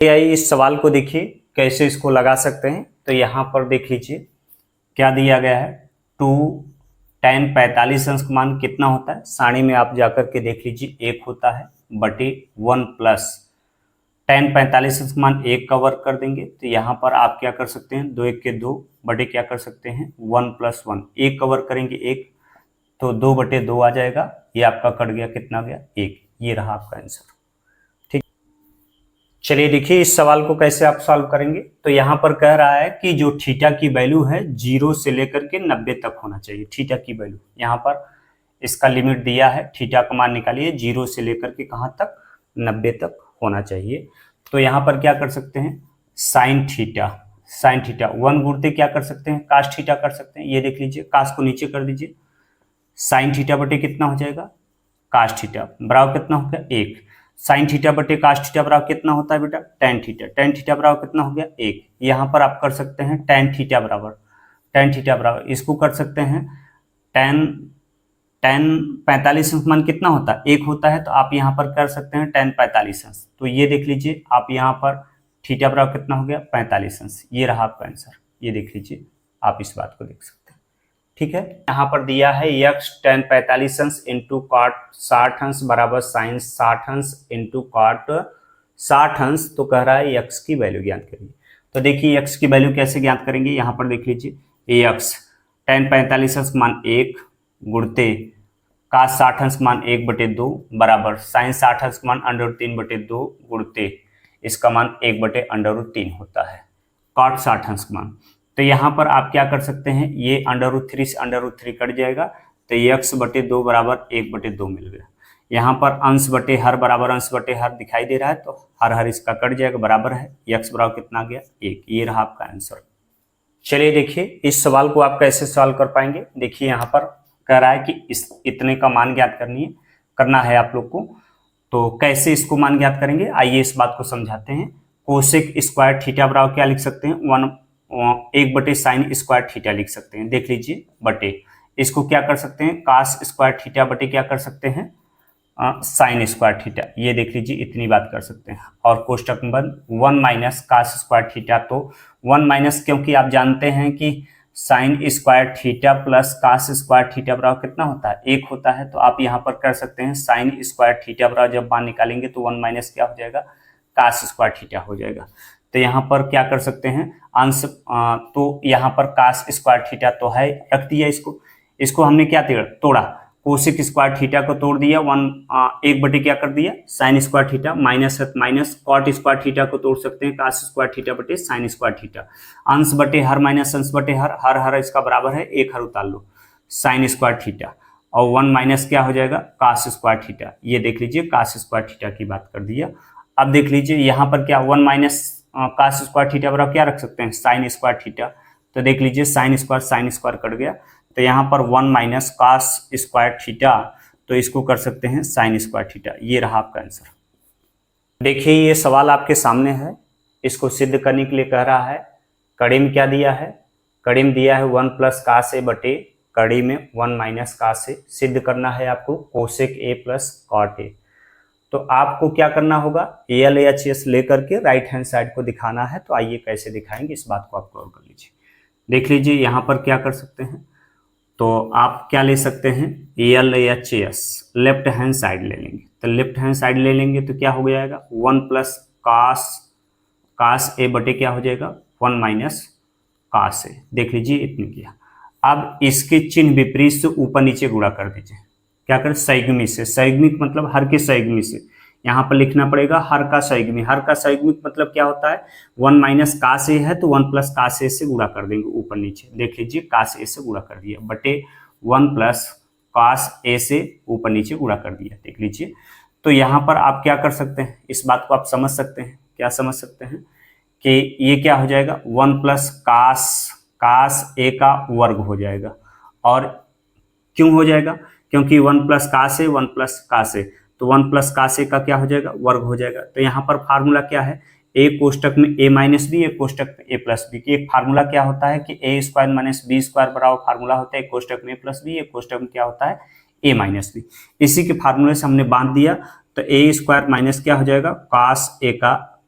आइए इस सवाल को देखिए कैसे इसको लगा सकते हैं। तो यहाँ पर देख लीजिए क्या दिया गया है, 2 tan 45 अंश का मान कितना होता है, सारणी में आप जाकर के देख लीजिए 1 होता है बटे 1 प्लस tan 45 अंश का मान 1 का वर्ग कर देंगे। तो यहाँ पर आप क्या कर सकते हैं, 2 1 के 2 बटे क्या कर सकते हैं 1 प्लस 1, 1 का वर्ग करेंगे 1, तो 2 बटे 2 आ जाएगा, ये आपका कट गया, कितना गया 1, ये रहा आपका आंसर। चलिए देखिए इस सवाल को कैसे आप सॉल्व करेंगे। तो यहाँ पर कह रहा है कि जो थीटा की वैल्यू है 0 से लेकर के 90 तक होना चाहिए। थीटा की वैल्यू यहाँ पर इसका लिमिट दिया है, थीटा का मान निकालिए, 0 से लेकर के कहाँ तक, 90 तक होना चाहिए। तो यहाँ पर क्या कर सकते हैं, साइन थीटा 1 गुणते क्या कर सकते हैं, कास थीटा कर सकते हैं। ये देख लीजिए, कास को नीचे कर दीजिए, साइन थीटा बटे कितना हो जाएगा, कास थीटा बराबर कितना हो गया 1। साइन थीटा बटे कास थीटा बराबर कितना होता है बेटा, टेन थीटा बराबर कितना हो गया 1। यहाँ पर आप कर सकते हैं टेन थीटा बराबर इसको कर सकते हैं टेन 45 अंश मान कितना होता है 1 होता है, तो आप यहाँ पर कर सकते हैं टेन 45 अंश। तो ये देख लीजिए आप यहाँ पर थीटा बराबर कितना हो गया 45 अंश, ये रहा आपका आंसर। ये देख लीजिए, आप इस बात को देख सकते हैं। ठीक है, यहाँ पर दिया है x tan 45 अंश इंटू कॉट 60 अंश बराबर साइन 60 अंश इंटू कॉट 60 अंश। तो कह रहा है x की वैल्यू ज्ञात करिए। तो देखिए x की वैल्यू कैसे ज्ञात करेंगे, यहाँ पर देख लीजिए x tan 45 अंश मान 1 गुणते cos 60 अंश मान 1 बटे 2 बराबर साइन 60 अंश मान √3 बटे 2 गुणते इसका मान 1 बटे √3 होता है, cot 60 अंश मान। तो यहाँ पर आप क्या कर सकते हैं, ये √3 से √3 कट जाएगा, तो x बटे 2 बराबर 1 बटे 2 मिल गया। यहाँ पर अंश बटे हर बराबर अंश बटे हर दिखाई दे रहा है, तो हर इसका कट जाएगा, बराबर है x बराबर कितना गया 1, ये रहा आपका आंसर। चलिए देखिए इस सवाल को आप कैसे सॉल्व कर पाएंगे। देखिए यहाँ पर कह रहा है कि इतने का मान ज्ञात करना है आप लोग को। तो कैसे इसको मान ज्ञात करेंगे, आइए इस बात को समझाते हैं। कोसेक स्क्वायर थीटा बराबर क्या लिख सकते हैं, 1 बटे साइन स्क्वायर थीटा लिख सकते हैं। देख लीजिए बटे, इसको क्या कर सकते हैं, कास स्क्वायर थीटा बटे क्या कर सकते हैं, साइन स्क्वायर थीटा। ये देख लीजिए इतनी बात कर सकते हैं। और कोष्टक में बंद 1 माइनस कास स्क्वायर थीटा, तो 1 माइनस, क्योंकि आप जानते हैं कि sine square theta plus cos square theta बराबर कितना होता है 1 होता है। तो आप यहाँ पर कर सकते हैं साइन स्क्वायर थीटा बराबर जब मान निकालेंगे तो 1 माइनस क्या हो जाएगा, कास स्क्वायर थीटा हो जाएगा। तो यहाँ पर क्या कर सकते हैं अंश, तो यहाँ पर कास स्क्वायर थीटा तो है, रख दिया इसको हमने क्या तोड़ा, कोसेक स्क्वायर थीटा को तोड़ दिया, 1 बटे क्या कर दिया sine square theta, minus cot square theta को तोड़ सकते हैं कास स्क्वायर थीटा बटे साइन स्क्वायर थीटा। अंश बटे हर माइनस अंश बटे हर इसका बराबर है, एक हर उतार लो, साइन स्क्वायर थीटा, और 1 माइनस क्या हो जाएगा कास स्क्वायर थीटा। ये देख लीजिए कास स्क्वायर थीटा की बात कर दिया। अब देख लीजिए यहाँ पर क्या 1 माइनस कास स्क्वायर थीटा बराबर क्या रख सकते हैं साइन स्क्वायर थीटा। तो देख लीजिए साइन स्क्वायर कट गया, तो यहाँ पर 1 माइनस कास स्क्वायर थीटा, तो इसको कर सकते हैं साइन स्क्वायर थीटा। ये रहा आपका आंसर। देखिए ये सवाल आपके सामने है, इसको सिद्ध करने के लिए कह रहा है, कड़ी में क्या दिया है, कड़ी में दिया है 1 प्लस कास ए बटे कड़ी में 1 माइनस कास ए। सिद्ध करना है आपको cosec A plus cot A. तो आपको क्या करना होगा, LHS लेकर के राइट हैंड साइड को दिखाना है। तो आइए कैसे दिखाएंगे इस बात को आप गौर कर लीजिए। देख लीजिए यहाँ पर क्या कर सकते हैं, तो आप क्या ले सकते हैं LHS लेफ्ट हैंड साइड ले लेंगे। तो लेफ्ट हैंड साइड ले लेंगे तो क्या हो जाएगा 1 प्लस कास ए बटे क्या हो जाएगा 1 माइनस कास ए। देख लीजिए इतने किया। अब इसके चिन्ह विपरीत से ऊपर नीचे गुणा कर दीजिए। क्या करें, संयुग्मी से, संयुग्मिक मतलब हर के संयुग्मी से। यहाँ पर लिखना पड़ेगा हर का संयुग्मी। हर का संयुग्मिक मतलब क्या होता है, 1 माइनस कास ए है तो 1 प्लस कास ए से गुणा कर देंगे ऊपर नीचे। देख लीजिए कास ए से गुणा कर दिया बटे 1 प्लस कास ए से ऊपर नीचे गुणा कर दिया। देख लीजिए, तो यहाँ पर आप क्या कर सकते हैं, इस बात को आप समझ सकते हैं। क्या समझ सकते हैं कि ये क्या हो जाएगा 1 प्लस कास ए का वर्ग हो जाएगा। और क्यों हो जाएगा, क्योंकि 1 प्लस कास ए 1 प्लस कास ए, तो 1 प्लस कास ए का क्या हो जाएगा वर्ग हो जाएगा। तो यहाँ पर फार्मूला क्या है, ए कोष्टक में a माइनस बी, एक कोष्टक में a प्लस बी की एक फार्मूला क्या होता है कि a square minus B square बराबर फार्मूला होता है, एक कोष्टक में a प्लस बी, एक कोष्टक में क्या होता है a माइनस बी। इसी के फार्मूले से हमने बांध दिया, तो a स्क्वायर माइनस क्या हो जाएगा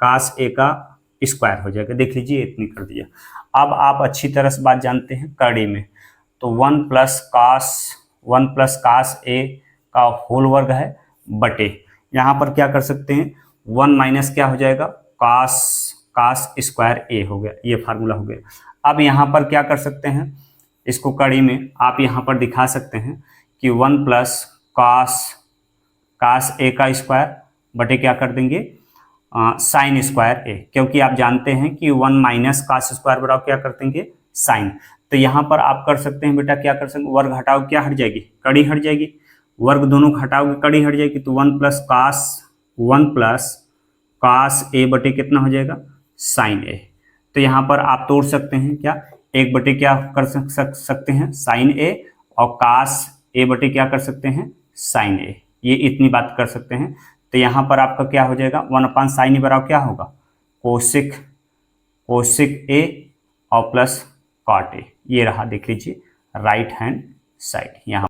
कास ए का स्क्वायर हो जाएगा। देख लीजिए इतनी कर दिया। अब आप अच्छी तरह से बात जानते हैं कड़ी में, तो 1 प्लस कास ए का होल वर्ग है बटे, यहाँ पर क्या कर सकते हैं 1 माइनस क्या हो जाएगा कास स्क्वायर ए हो गया, ये फार्मूला हो गया। अब यहाँ पर क्या कर सकते हैं, इसको कड़ी में आप यहाँ पर दिखा सकते हैं कि 1 प्लस कास ए का स्क्वायर बटे क्या कर देंगे साइन स्क्वायर ए, क्योंकि आप जानते हैं कि 1 माइनस कास स्क्वायर बराबर क्या कर देंगे साइन। तो यहाँ पर आप कर सकते हैं बेटा, क्या कर सकते हैं, वर्ग हटाओ क्या हट जाएगी, कड़ी हट जाएगी, वर्ग दोनों हटाओगे कड़ी हट जाएगी, तो 1 प्लस कास ए बटे कितना हो जाएगा साइन ए। तो यहाँ पर आप तोड़ सकते हैं क्या, एक बटे क्या कर सकते हैं साइन ए, और कास ए बटे क्या कर सकते हैं साइन ए, ये इतनी बात कर सकते हैं। तो यहाँ पर आपका क्या हो जाएगा 1/sin ए बराबर क्या होगा कोसिक ए और प्लस कॉट ए, ये रहा देख लीजिए राइट हैंड साइड यहाँ